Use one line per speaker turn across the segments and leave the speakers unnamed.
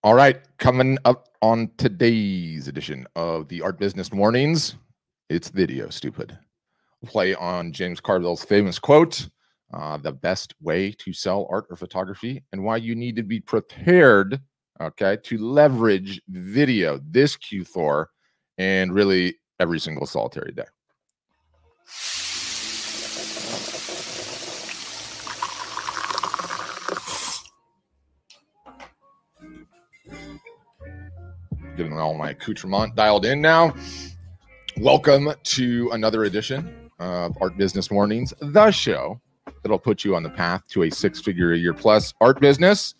All right, coming up on today's edition of the Art Business Mornings, it's video, stupid. Play on James Carville's famous quote, the best way to sell art or photography and why you need to be prepared, okay, to leverage video this Q4 and really every single solitary day. Getting all my accoutrement dialed in now. Welcome to another edition of Art Business Mornings, the show that'll put you on the path to a six-figure a year plus art business.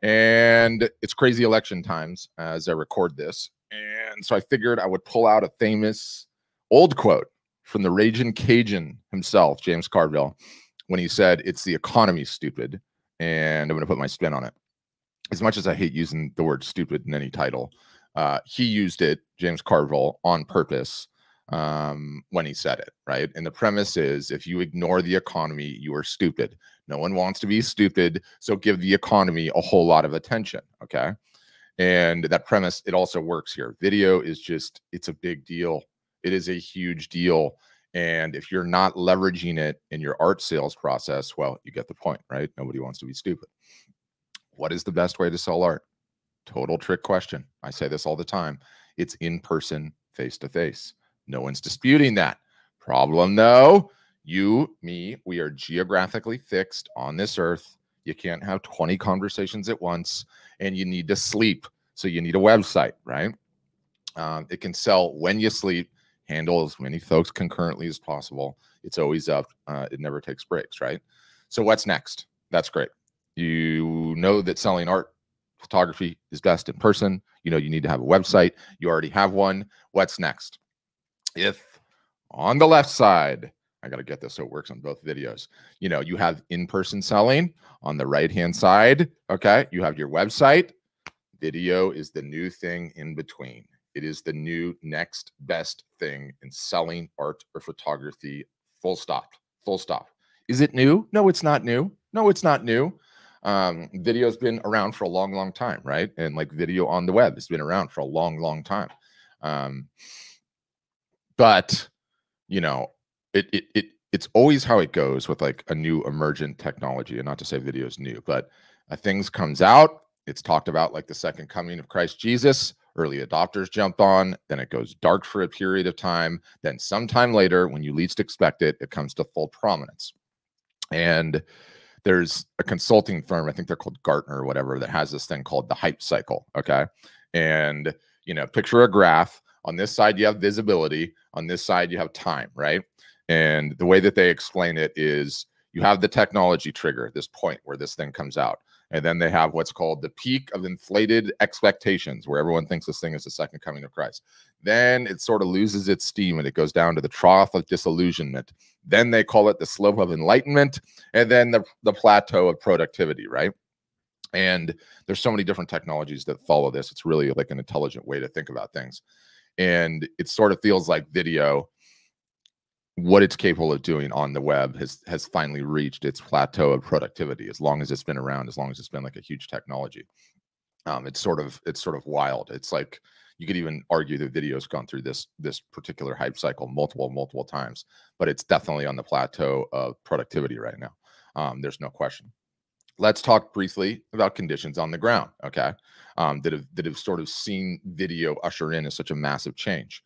And it's crazy election times as I record this. And so I figured I would pull out a famous old quote from the Ragin' Cajun himself, James Carville, when he said, "It's the economy, stupid." And I'm going to put my spin on it. As much as I hate using the word stupid in any title, he used it, James Carville, on purpose when he said it, right? And the premise is, if you ignore the economy, you are stupid. No one wants to be stupid, so give the economy a whole lot of attention, okay? And that premise, it also works here. Video is just, it's a big deal. It is a huge deal. And if you're not leveraging it in your art sales process, well, you get the point, right? Nobody wants to be stupid. What is the best way to sell art? Total trick question. I say this all the time. It's in person, face to face. No one's disputing that. Problem though, you, me, we are geographically fixed on this earth. You can't have 20 conversations at once, and you need to sleep. So you need a website, right? It can sell when you sleep, handle as many folks concurrently as possible. It's always up. It never takes breaks, right? So what's next? That's great. You know that selling art, photography is best in person. You know you need to have a website. You already have one. What's next? If on the left side, I got to get this so it works on both videos. You know, you have in-person selling on the right-hand side. Okay, you have your website. Video is the new thing in between. It is the new next best thing in selling art or photography. Full stop. Full stop. Is it new? No, it's not new. No, it's not new. Video's been around for a long, long time, right? And like video on the web has been around for a long, long time. But you know, it's always how it goes with like a new emergent technology. And not to say video is new, but things comes out, it's talked about like the second coming of Christ Jesus. Early adopters jump on, then it goes dark for a period of time. Then sometime later, when you least expect it, it comes to full prominence. And there's a consulting firm, I think they're called Gartner or whatever, that has this thing called the hype cycle, okay? And, you know, picture a graph. On this side, you have visibility. On this side, you have time, right? And the way that they explain it is you have the technology trigger, this point where this thing comes out. And then they have what's called the peak of inflated expectations, where everyone thinks this thing is the second coming of Christ. Then it sort of loses its steam and it goes down to the trough of disillusionment. Then they call it the slope of enlightenment, and then the plateau of productivity, right? And there's so many different technologies that follow this. It's really like an intelligent way to think about things. And it sort of feels like video, what it's capable of doing on the web has finally reached its plateau of productivity. As long as it's been around, as long as it's been like a huge technology, it's sort of wild. It's like you could even argue that video's gone through this particular hype cycle multiple times, but it's definitely on the plateau of productivity right now. There's no question. Let's talk briefly about conditions on the ground, okay? That have sort of seen video usher in as such a massive change.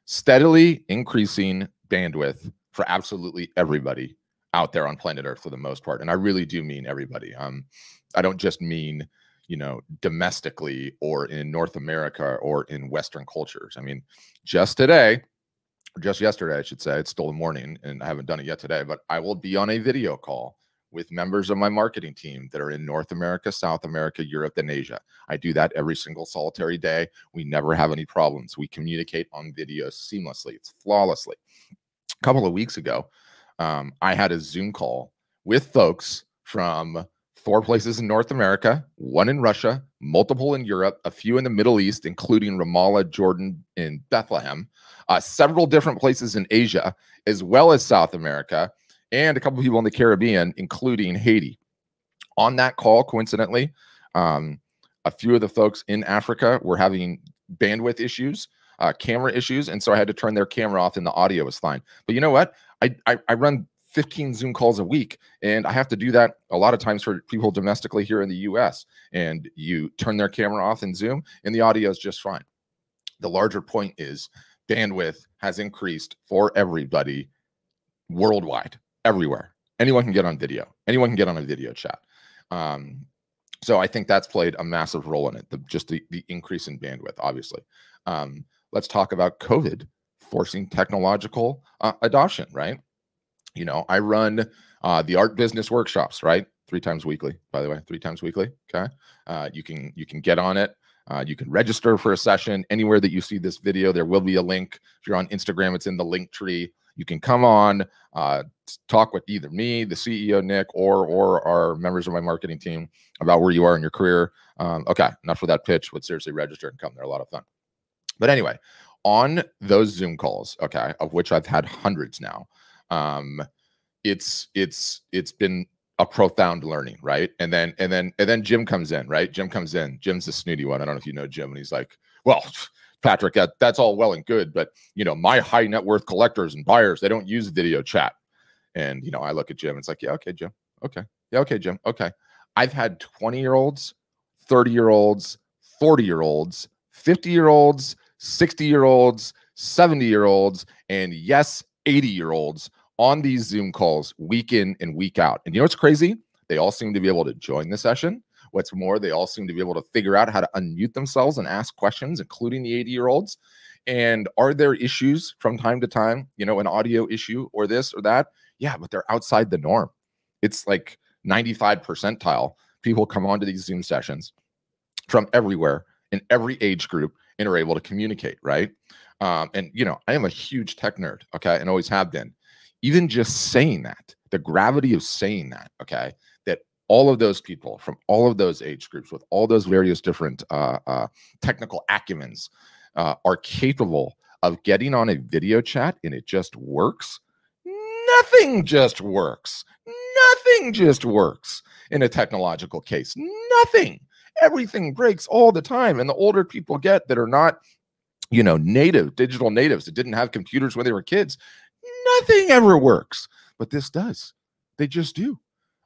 Steadily increasing bandwidth for absolutely everybody out there on planet Earth for the most part. And I really do mean everybody. I don't just mean, you know, domestically or in North America or in Western cultures. I mean, just today, or just yesterday, I should say, it's still the morning and I haven't done it yet today, but I will be on a video call with members of my marketing team that are in North America, South America, Europe, and Asia. I do that every single solitary day. We never have any problems. We communicate on video seamlessly. It's flawlessly. A couple of weeks ago, I had a Zoom call with folks from 4 places in North America, 1 in Russia, multiple in Europe, a few in the Middle East, including Ramallah, Jordan, and Bethlehem, several different places in Asia, as well as South America, and a couple of people in the Caribbean, including Haiti. On that call, coincidentally, A few of the folks in Africa were having bandwidth issues, camera issues, and so I had to turn their camera off and the audio was fine. But you know what? I run 15 Zoom calls a week, and I have to do that a lot of times for people domestically here in the US. And you turn their camera off in Zoom and the audio is just fine. The larger point is bandwidth has increased for everybody worldwide, everywhere. Anyone can get on video. Anyone can get on a video chat. So I think that's played a massive role in it, just the increase in bandwidth, obviously. Let's talk about COVID forcing technological adoption, right? You know, I run the art business workshops, right? 3 times weekly, by the way, 3 times weekly. Okay. You can get on it. You can register for a session anywhere that you see this video. There will be a link. If you're on Instagram, it's in the link tree. You can come on, talk with either me, the CEO, Nick, or our members of my marketing team about where you are in your career. Okay, enough for that pitch, but seriously register and come. They're a lot of fun. But anyway, on those Zoom calls, okay, of which I've had hundreds now, it's been a profound learning, right? And then Jim comes in, right? Jim comes in. Jim's the snooty one. I don't know if you know Jim, and he's like, well, Patrick, that's all well and good, but you know, my high net worth collectors and buyers, they don't use video chat. And you know, I look at Jim, it's like, yeah, okay, Jim, okay, yeah, okay, Jim, okay. I've had 20-year-olds, 30-year-olds, 40-year-olds, 50-year-olds, 60-year-olds, 70-year-olds, and yes, 80-year-olds on these Zoom calls week in and week out. And you know what's crazy? They all seem to be able to join the session. What's more, they all seem to be able to figure out how to unmute themselves and ask questions, including the 80-year-olds. And are there issues from time to time, you know, an audio issue or this or that? Yeah, but they're outside the norm. It's like 95 percentile. People come onto these Zoom sessions from everywhere in every age group and are able to communicate, right? And, you know, I am a huge tech nerd, okay, and always have been. Even just saying that, the gravity of saying that, okay, that all of those people from all of those age groups with all those various different technical acumens are capable of getting on a video chat and it just works. Nothing just works. Nothing just works in a technological case. Nothing. Everything breaks all the time. And the older people get that are not, you know, digital natives that didn't have computers when they were kids, nothing ever works. But this does. They just do.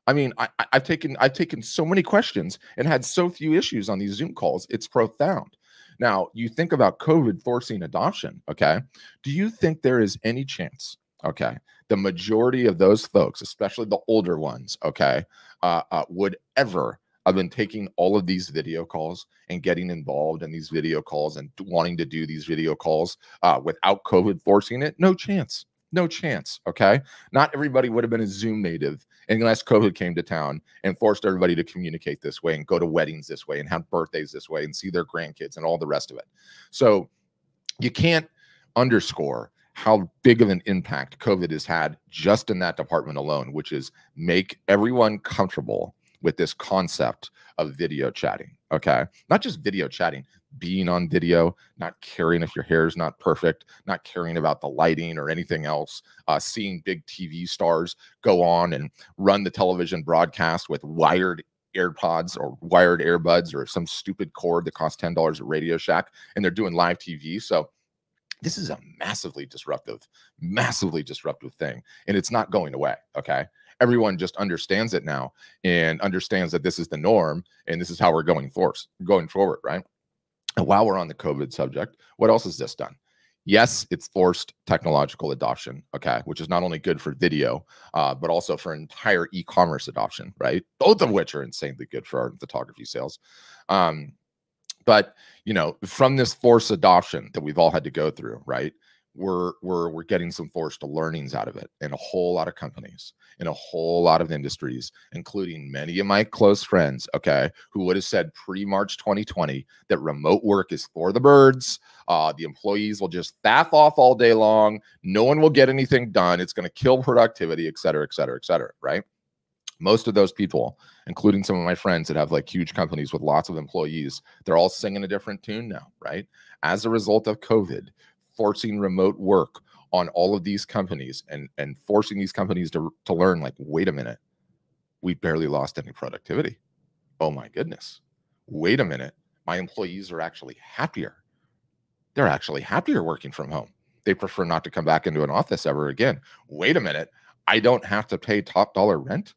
I mean, I've taken so many questions and had so few issues on these Zoom calls. It's profound. Now, you think about COVID forcing adoption, okay? Do you think there is any chance, okay, the majority of those folks, especially the older ones, okay, would ever have been taking all of these video calls and getting involved in these video calls and wanting to do these video calls without COVID forcing it? No chance. No chance, okay? Not everybody would have been a Zoom native unless COVID came to town and forced everybody to communicate this way and go to weddings this way and have birthdays this way and see their grandkids and all the rest of it. So you can't underscore how big of an impact COVID has had just in that department alone, which is make everyone comfortable with this concept of video chatting, okay? Not just video chatting, being on video, not caring if your hair is not perfect, not caring about the lighting or anything else, seeing big TV stars go on and run the television broadcast with wired AirPods or wired earbuds or some stupid cord that costs $10 at Radio Shack, and they're doing live TV. So this is a massively disruptive thing, and it's not going away, okay? Everyone just understands it now and understands that this is the norm and this is how we're going forward, right? And while we're on the COVID subject, what else has this done? Yes, it's forced technological adoption, okay, which is not only good for video, but also for entire e-commerce adoption, right? Both of which are insanely good for art and photography sales. But, you know, from this forced adoption that we've all had to go through, right, we're getting some forced learnings out of it in a whole lot of companies, in a whole lot of industries, including many of my close friends, okay, who would have said pre-March 2020 that remote work is for the birds. The employees will just faff off all day long. No one will get anything done. It's going to kill productivity, et cetera, et cetera, et cetera, right? Most of those people, including some of my friends that have like huge companies with lots of employees, they're all singing a different tune now, right? As a result of COVID, forcing remote work on all of these companies and forcing these companies to learn, like, wait a minute, we barely lost any productivity. Oh my goodness. Wait a minute. My employees are actually happier. They're actually happier working from home. They prefer not to come back into an office ever again. Wait a minute. I don't have to pay top dollar rent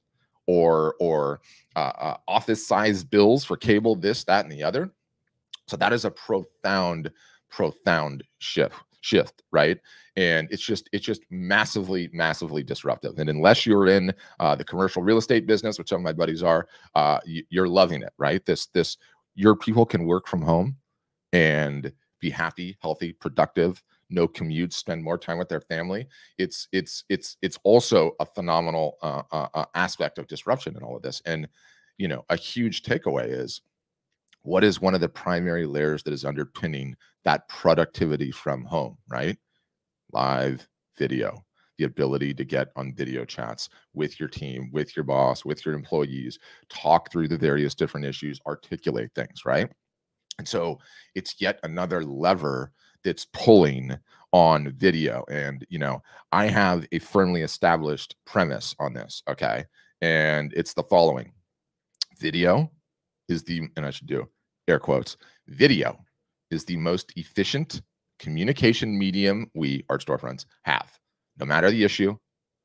or office size bills for cable, this, that, and the other. So that is a profound shift, right? And it's just massively disruptive. And unless you're in the commercial real estate business, which some of my buddies are, you're loving it, right? Your people can work from home and be happy, healthy, productive, no commutes, spend more time with their family. It's also a phenomenal aspect of disruption in all of this. And a huge takeaway is, what is one of the primary layers that is underpinning that productivity from home, right? Live video, the ability to get on video chats with your team, with your boss, with your employees, talk through the various different issues, articulate things, right? And so it's yet another lever that's pulling on video. And, I have a firmly established premise on this, okay? And it's the following. Video is and I should do air quotes, video is the most efficient communication medium we, our storefronts, have. No matter the issue,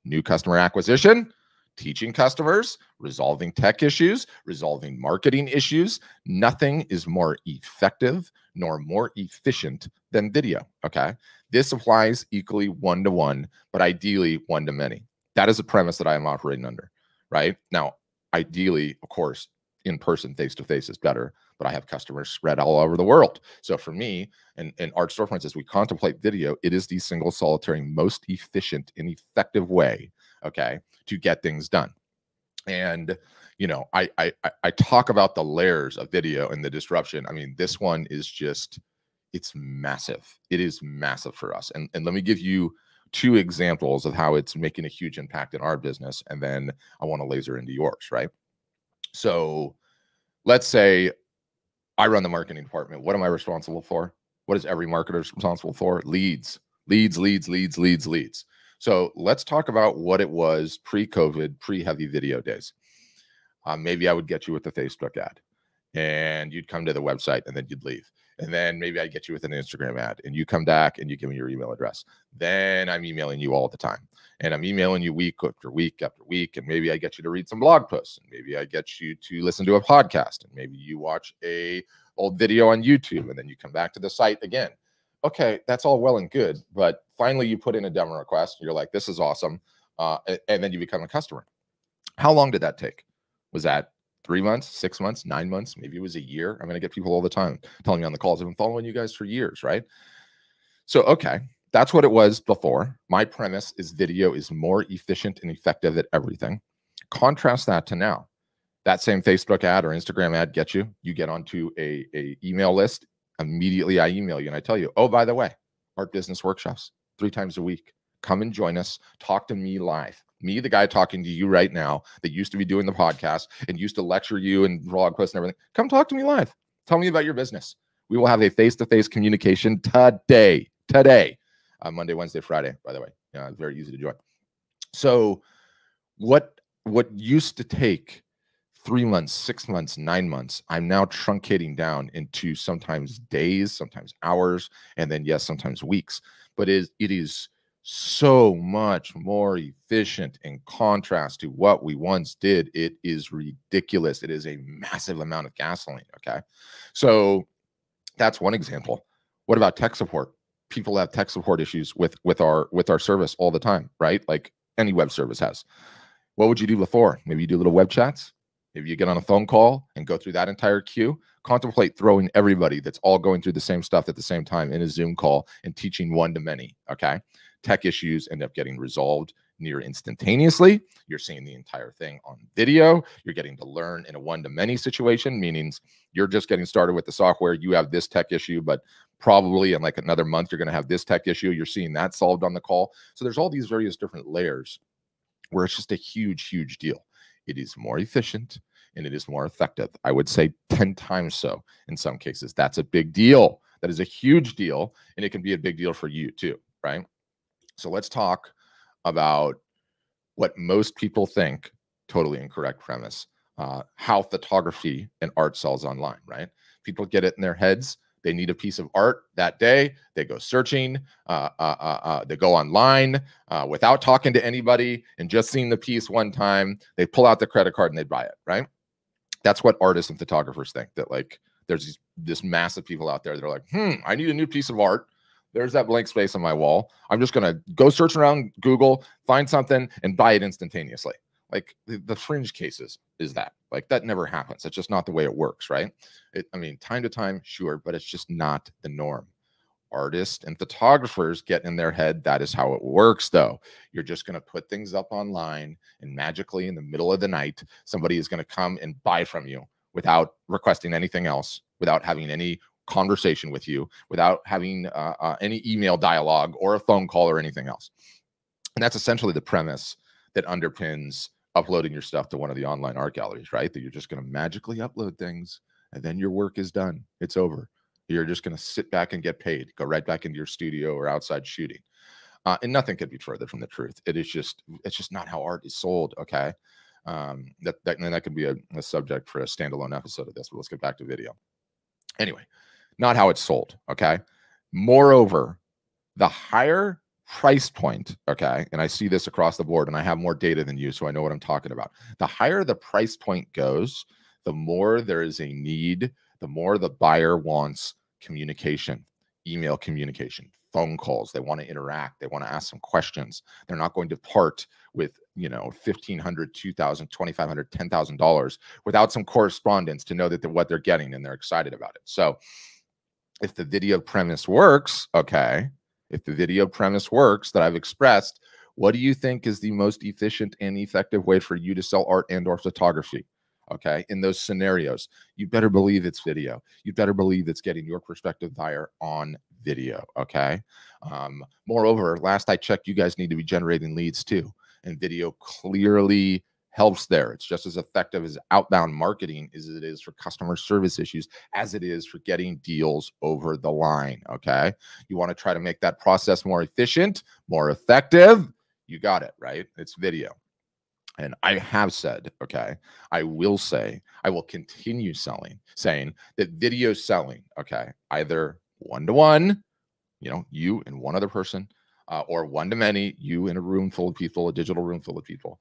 new customer acquisition, teaching customers, resolving tech issues, resolving marketing issues, nothing is more effective nor more efficient than video, okay? This applies equally one-to-one, but ideally one-to-many. That is a premise that I am operating under, right? Now, ideally, of course, in person, face-to-face is better, but I have customers spread all over the world. So for me and Art Storefronts, as we contemplate video, it is the single solitary most efficient and effective way, okay, to get things done. And, I talk about the layers of video and the disruption. I mean, this one is just, it's massive. It is massive for us. And let me give you 2 examples of how it's making a huge impact in our business. And then I want to laser into yours, right? So let's say I run the marketing department. What am I responsible for? What is every marketer responsible for? Leads. So let's talk about what it was pre-COVID, pre-heavy video days. Maybe I would get you with a Facebook ad and you'd come to the website and then you'd leave. And then maybe I get you with an Instagram ad and you come back and you give me your email address. Then I'm emailing you all the time. And I'm emailing you week after week after week. And maybe I get you to read some blog posts. And maybe I get you to listen to a podcast. And maybe you watch a old video on YouTube. And then you come back to the site again. Okay, that's all well and good. But finally, you put in a demo request. You're like, this is awesome. And then you become a customer. How long did that take? Was that 3 months, 6 months, 9 months? Maybe it was a year. I'm going to get people all the time telling me on the calls, I've been following you guys for years, right? So, okay, that's what it was before. My premise is video is more efficient and effective at everything. Contrast that to now. That same Facebook ad or Instagram ad gets you. You get onto a email list. Immediately, I email you and I tell you, oh, by the way, Art Business Workshops 3 times a week. Come and join us. Talk to me live. Me, the guy talking to you right now that used to be doing the podcast and used to lecture you and blog posts and everything. Come talk to me live. Tell me about your business. We will have a face-to-face communication today, Monday, Wednesday, Friday, by the way. It's very easy to join. So what used to take 3 months, 6 months, 9 months, I'm now truncating down into sometimes days, sometimes hours, and then, yes, sometimes weeks. But it is so much more efficient in contrast to what we once did. It is ridiculous. It is a massive amount of gasoline, okay? So that's one example. What about tech support? People have tech support issues with our service all the time, right? Like any web service has. What would you do before? Maybe you do little web chats. Maybe you get on a phone call and go through that entire queue. Contemplate throwing everybody that's all going through the same stuff at the same time in a Zoom call and teaching one-to-many, okay? Tech issues end up getting resolved near instantaneously. You're seeing the entire thing on video. You're getting to learn in a one-to-many situation, meaning you're just getting started with the software. You have this tech issue, but probably in like another month, you're going to have this tech issue. You're seeing that solved on the call. So there's all these various different layers where it's just a huge deal. It is more efficient and it is more effective. I would say 10 times so in some cases. That's a big deal. That is a huge deal. And it can be a big deal for you too, right? So let's talk about what most people think, totally incorrect premise, how photography and art sells online, right? People get it in their heads. They need a piece of art that day. They go searching. They go online without talking to anybody and just seeing the piece one time. They pull out the credit card and they buy it, right? That's what artists and photographers think, that like there's this mass of people out there that are like, I need a new piece of art. There's that blank space on my wall. I'm just going to go search around Google, find something, and buy it instantaneously. Like the fringe cases is that. Like that never happens. That's just not the way it works, right? I mean, time to time, sure, but it's just not the norm. Artists and photographers get in their head that is how it works, though. You're just going to put things up online, and magically in the middle of the night, somebody is going to come and buy from you without requesting anything else, without having any conversation with you, without having any email dialogue or a phone call or anything else. And that's essentially the premise that underpins uploading your stuff to one of the online art galleries, right? That you're just going to magically upload things and then your work is done. It's over. You're just going to sit back and get paid, go right back into your studio or outside shooting. And nothing could be further from the truth. It's just not how art is sold. Okay. That could be a subject for a standalone episode of this, but let's get back to video. Anyway, not how it's sold. Okay. Moreover, the higher price point, okay, and I see this across the board, and I have more data than you, so I know what I'm talking about. The higher the price point goes, the more there is a need, the more the buyer wants communication, email communication, phone calls. They want to interact. They want to ask some questions. They're not going to part with, $1,500, $2,000, $2,500, $10,000 without some correspondence to know that what they're getting, and they're excited about it. So if the video premise works, okay, if the video premise works that I've expressed, what do you think is the most efficient and effective way for you to sell art and or photography? Okay, in those scenarios, you better believe it's video. You better believe it's getting your prospective buyer on video. Okay. Moreover, last I checked, you guys need to be generating leads too, and video clearly helps there. It's just as effective as outbound marketing as it is for customer service issues, as it is for getting deals over the line. Okay. You want to try to make that process more efficient, more effective. You got it, right? It's video. And I have said, okay, I will continue saying that video selling, okay, either one-to-one, you and one other person, or one-to-many, you in a room full of people, a digital room full of people,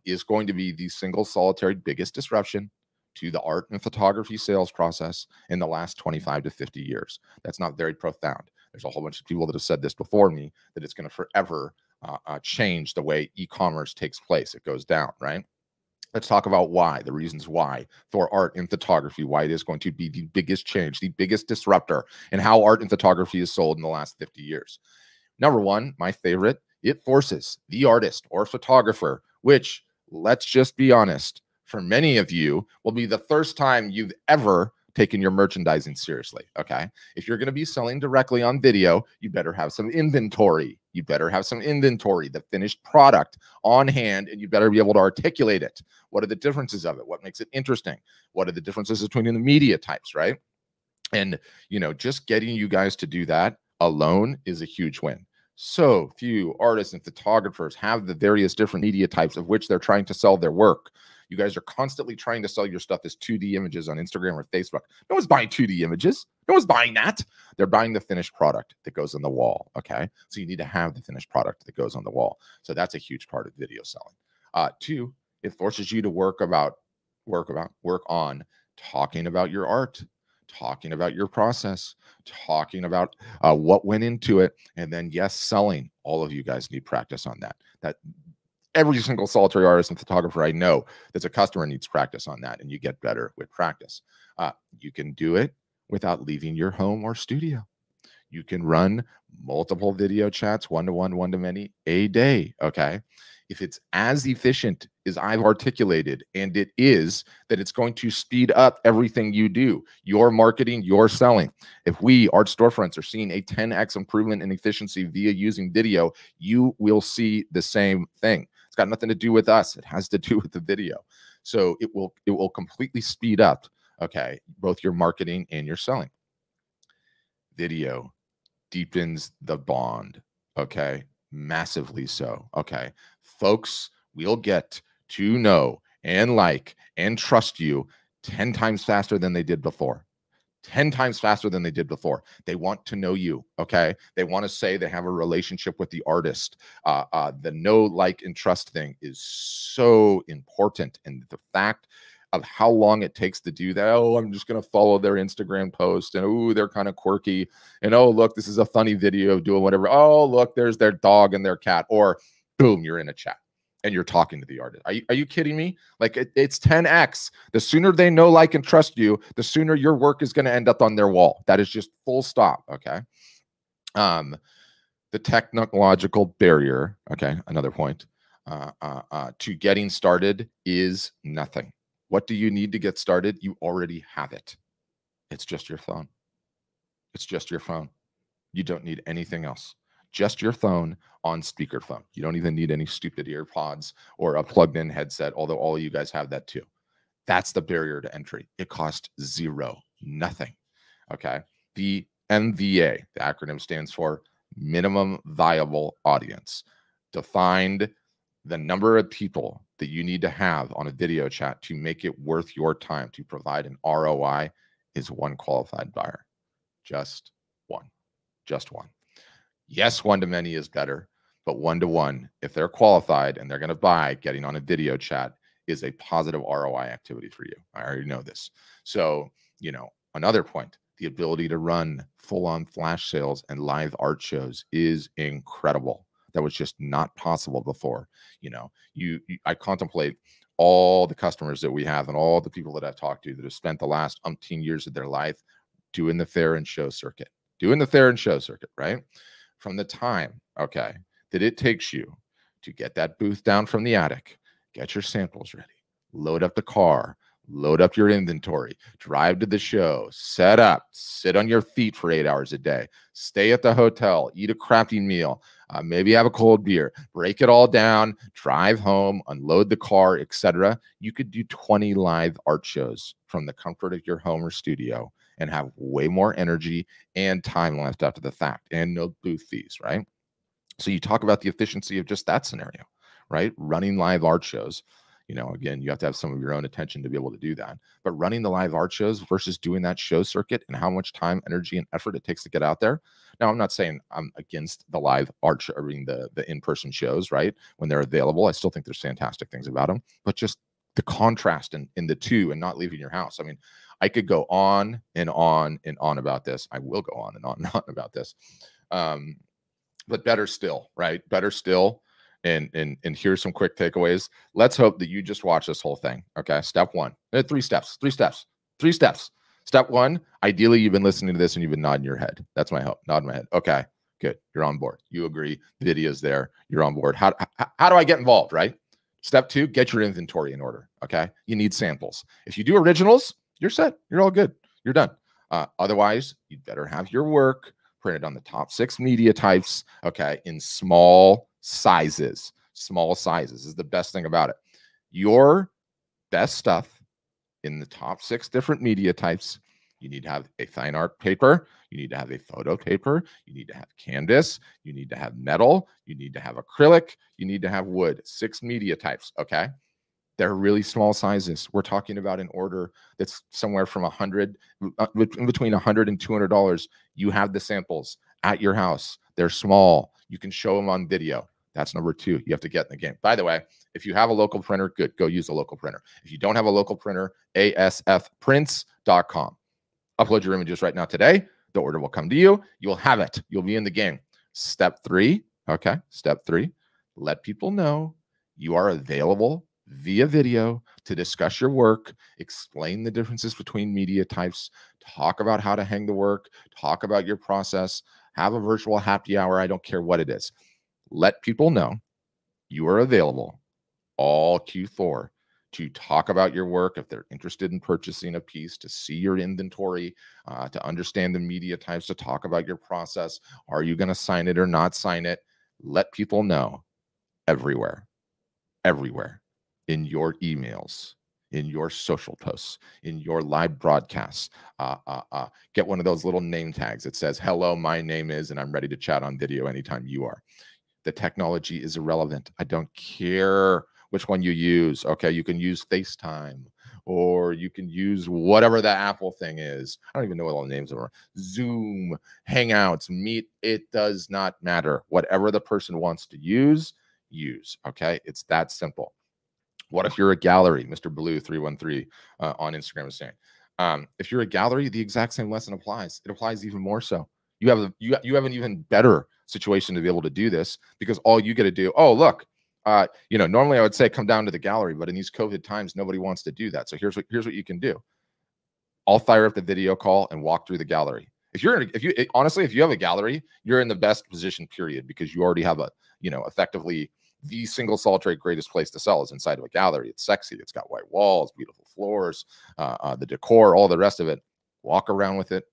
is going to be the single solitary biggest disruption to the art and photography sales process in the last 25 to 50 years. That's not very profound. There's a whole bunch of people that have said this before me, that it's going to forever change the way e-commerce takes place. It goes down, right? Let's talk about why, the reasons why for art and photography, why it is going to be the biggest change, the biggest disruptor, and how art and photography is sold in the last 50 years. Number one, my favorite, it forces the artist or photographer, which, let's just be honest, for many of you will be the first time you've ever taken your merchandising seriously. Okay. If you're going to be selling directly on video, you better have some inventory. You better have some inventory, the finished product on hand, and you better be able to articulate it. What are the differences of it? What makes it interesting? What are the differences between the media types, right? And, just getting you guys to do that alone is a huge win. So few artists and photographers have the various different media types of which they're trying to sell their work. You guys are constantly trying to sell your stuff as 2D images on Instagram or Facebook. No one's buying 2D images. No one's buying that. They're buying the finished product that goes on the wall. Okay. So you need to have the finished product that goes on the wall. So that's a huge part of video selling. Two, it forces you to work on talking about your art, talking about your process, talking about what went into it, and then yes, selling. All of you guys need practice on that. Every single solitary artist and photographer I know that's a customer needs practice on that, and you get better with practice. You can do it without leaving your home or studio. You can run multiple video chats, one-to-one, one-to-many, a day, okay? If it's as efficient as I've articulated, and it is, that it's going to speed up everything you do, your marketing, your selling. If we, art storefronts, are seeing a 10x improvement in efficiency via using video, you will see the same thing. It's got nothing to do with us. It has to do with the video. So it will completely speed up, okay, both your marketing and your selling. Video deepens the bond, okay, massively so, okay. Folks will get to know and like and trust you 10 times faster than they did before. 10 times faster than they did before. They want to know you, okay? They want to say they have a relationship with the artist. The know, like, and trust thing is so important. And the fact of how long it takes to do that, oh, I'm just going to follow their Instagram post, and oh, they're kind of quirky, and oh, look, this is a funny video of doing whatever. Oh, look, there's their dog and their cat, or boom, you're in a chat and you're talking to the artist. Are you kidding me? Like it's 10x. The sooner they know, like, and trust you, the sooner your work is going to end up on their wall. That is just full stop. Okay. The technological barrier. Okay. Another point to getting started is nothing. What do you need to get started? You already have it. It's just your phone. It's just your phone. You don't need anything else. Just your phone on speakerphone. You don't even need any stupid earpods or a plugged in headset, although all of you guys have that too. That's the barrier to entry. It costs zero, nothing. Okay. The MVA, the acronym stands for minimum viable audience. Defined the number of people that you need to have on a video chat to make it worth your time to provide an ROI is one qualified buyer. Just one. Just one. Yes, one-to-many is better, but one-to-one, if they're qualified and they're going to buy, getting on a video chat is a positive ROI activity for you. I already know this. So, another point, the ability to run full-on flash sales and live art shows is incredible. That was just not possible before. I contemplate all the customers that we have and all the people that I've talked to that have spent the last umpteen years of their life doing the fair and show circuit, right? From the time, okay, that it takes you to get that booth down from the attic, get your samples ready, load up the car, load up your inventory, drive to the show, set up, sit on your feet for 8 hours a day, stay at the hotel, eat a crappy meal, maybe have a cold beer, break it all down, drive home, unload the car, etc. You could do 20 live art shows from the comfort of your home or studio and have way more energy and time left after the fact, and no booth fees, right? So you talk about the efficiency of just that scenario, right? Running live art shows. Again, you have to have some of your own attention to be able to do that. But running the live art shows versus doing that show circuit and how much time, energy, and effort it takes to get out there. Now, I'm not saying I'm against the live art show, the in-person shows, right? When they're available, I still think there's fantastic things about them. But just the contrast in the two and not leaving your house. I mean, I could go on and on and on about this. I will go on and on about this. But better still, right? Better still. And here's some quick takeaways. Let's hope that you just watch this whole thing. Okay. Step one. Three steps. Step one, ideally, you've been listening to this and you've been nodding your head. That's my hope. Nod my head. Okay, good. You're on board. You agree. The video's there. You're on board. How do I get involved, right? Step two, get your inventory in order. Okay. You need samples. If you do originals, you're set. You're all good. You're done. Otherwise, you'd better have your work printed on the top 6 media types, okay, in small sizes. Small sizes is the best thing about it. Your best stuff in the top 6 different media types. You need to have a fine art paper. You need to have a photo paper. You need to have canvas. You need to have metal. You need to have acrylic. You need to have wood. 6 media types, okay? They're really small sizes. We're talking about an order that's somewhere from between $100 and $200. You have the samples at your house. They're small. You can show them on video. That's number 2. You have to get in the game. By the way, if you have a local printer, good. Go use a local printer. If you don't have a local printer, asfprints.com. Upload your images right now today. The order will come to you. You'll have it. You'll be in the game. Step 3. Okay. Step 3. Let people know you are available via video to discuss your work, explain the differences between media types, talk about how to hang the work, talk about your process, have a virtual happy hour. I don't care what it is. Let people know you are available all Q4 to talk about your work if they're interested in purchasing a piece, to see your inventory, to understand the media types, to talk about your process. Are you going to sign it or not sign it? Let people know everywhere, in your emails, in your social posts, in your live broadcasts. Get one of those little name tags that says, hello, my name is, and I'm ready to chat on video anytime you are. The technology is irrelevant. I don't care which one you use. Okay, you can use FaceTime, or you can use whatever the Apple thing is. I don't even know what all the names are. Zoom, Hangouts, Meet. It does not matter. Whatever the person wants to use. Okay, it's that simple. What if you're a gallery? Mr. Blue 313 on Instagram is saying, if you're a gallery, the exact same lesson applies. It applies even more so. You have an even better situation to be able to do this, because all you got to do, oh, look, normally I would say come down to the gallery, but in these COVID times, nobody wants to do that. So here's what you can do. I'll fire up the video call and walk through the gallery. Honestly, if you have a gallery, you're in the best position, period, because you already have effectively the single solitary greatest place to sell is inside of a gallery. It's sexy. It's got white walls, beautiful floors, the decor, all the rest of it. Walk around with it,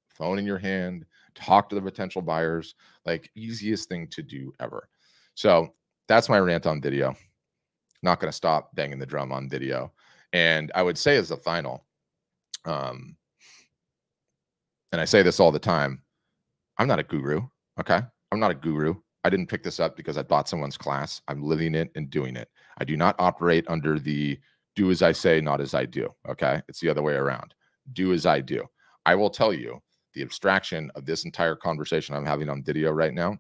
phone in your hand, talk to the potential buyers, like easiest thing to do ever. So that's my rant on video. Not going to stop banging the drum on video. And I would say as a final, and I say this all the time, I'm not a guru. Okay. I'm not a guru. I didn't pick this up because I bought someone's class. I'm living it and doing it. I do not operate under the do as I say, not as I do. Okay. It's the other way around. Do as I do. I will tell you the abstraction of this entire conversation I'm having on video right now.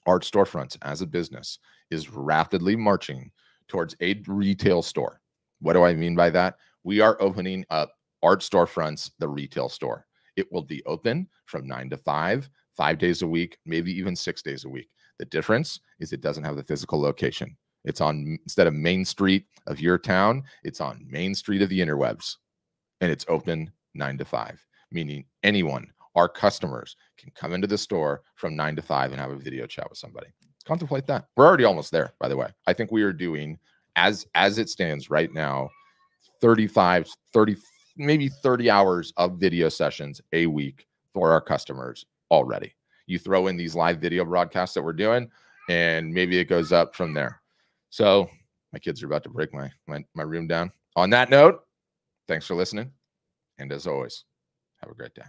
Art Storefronts as a business is rapidly marching towards a retail store. What do I mean by that? We are opening up Art Storefronts, the retail store. It will be open from 9 to 5, 5 days a week, maybe even 6 days a week. The difference is it doesn't have the physical location. It's on, instead of Main Street of your town, it's on Main Street of the interwebs. And it's open 9 to 5, meaning anyone, our customers, can come into the store from 9 to 5 and have a video chat with somebody. Contemplate that. We're already almost there, by the way. I think we are doing, as it stands right now, 35, 30, maybe 30 hours of video sessions a week for our customers already. You throw in these live video broadcasts that we're doing, and maybe it goes up from there. So my kids are about to break my room down. On that note, thanks for listening. And as always, have a great day.